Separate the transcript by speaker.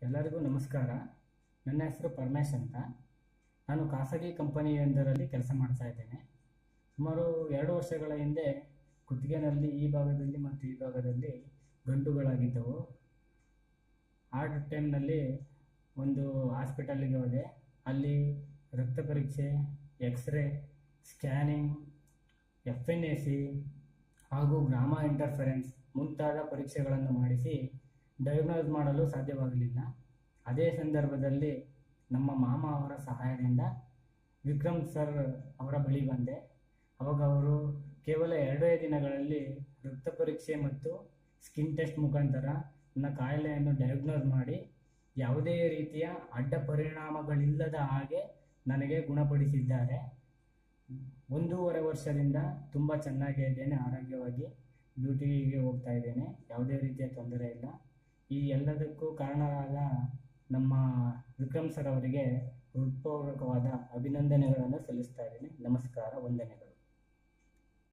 Speaker 1: ಎಲ್ಲರಿಗೂ ನಮಸ್ಕಾರ. ನನ್ನ ಹೆಸರು ಪರಮೇಶ್ ಅಂತ. ನಾನು ಖಾಸಗಿ ಕಂಪನಿಯೊಂದರಲ್ಲಿ ಕೆಲಸ ಮಾಡ್ತಾ ಇದ್ದೇನೆ. ಸುಮಾರು 2 ವರ್ಷಗಳ ಹಿಂದೆ ಕುತ್ತಿಗೆನಲ್ಲಿ ಈ ಭಾಗದಲ್ಲಿ ಮತ್ತು ಈ ಭಾಗದಲ್ಲಿ ಗಂಟುಗಳಾಗಿದ್ದವು. ಆ ಟೈಮ್ನಲ್ಲಿ ಒಂದು ಹಾಸ್ಪಿಟಲ್ಲಿಗೆ ಹೋದೆ. ಅಲ್ಲಿ ರಕ್ತ ಪರೀಕ್ಷೆ, ಎಕ್ಸ್ರೇ, ಸ್ಕ್ಯಾನಿಂಗ್, FNAC ಹಾಗೂ ಗ್ರಾಮಾ ಇಂಟರ್ಫರೆನ್ಸ್ ಮುಂತಾದ ಪರೀಕ್ಷೆಗಳನ್ನು ಮಾಡಿಸಿ ಡಯಾಗ್ನೋಸ್ ಮಾಡಲು ಸಾಧ್ಯವಾಗಲಿಲ್ಲ. ಅದೇ ಸಂದರ್ಭದಲ್ಲಿ ನಮ್ಮ ಮಾಮ ಅವರ ಸಹಾಯದಿಂದ ವಿಕ್ರಮ್ ಸರ್ ಅವರ ಬಳಿ ಬಂದೆ. ಅವಾಗ ಅವರು ಕೇವಲ 2 ದಿನಗಳಲ್ಲಿ ರಕ್ತ ಪರೀಕ್ಷೆ ಮತ್ತು ಸ್ಕಿನ್ ಟೆಸ್ಟ್ ಮುಖಾಂತರ ನನ್ನ ಕಾಯಿಲೆಯನ್ನು ಡಯಾಗ್ನೋಸ್ ಮಾಡಿ ಯಾವುದೇ ರೀತಿಯ ಅಡ್ಡ ಪರಿಣಾಮಗಳಿಲ್ಲದ ಹಾಗೆ ನನಗೆ ಗುಣಪಡಿಸಿದ್ದಾರೆ. 1.5 ವರ್ಷದಿಂದ ತುಂಬ ಚೆನ್ನಾಗೇ ಇದ್ದೇನೆ. ಆರೋಗ್ಯವಾಗಿ ಡ್ಯೂಟಿಗೆ ಹೋಗ್ತಾ ಇದ್ದೇನೆ. ಯಾವುದೇ ರೀತಿಯ ತೊಂದರೆ ಇಲ್ಲ. ಈ ಎಲ್ಲದಕ್ಕೂ ಕಾರಣರಾದ ನಮ್ಮ ವಿಕ್ರಮ್ ಸರ್ ಅವರಿಗೆ ಹೃತ್ಪೂರ್ವಕವಾದ ಅಭಿನಂದನೆಗಳನ್ನು ಸಲ್ಲಿಸ್ತಾ ಇದ್ದೀನಿ. ನಮಸ್ಕಾರ, ವಂದನೆಗಳು.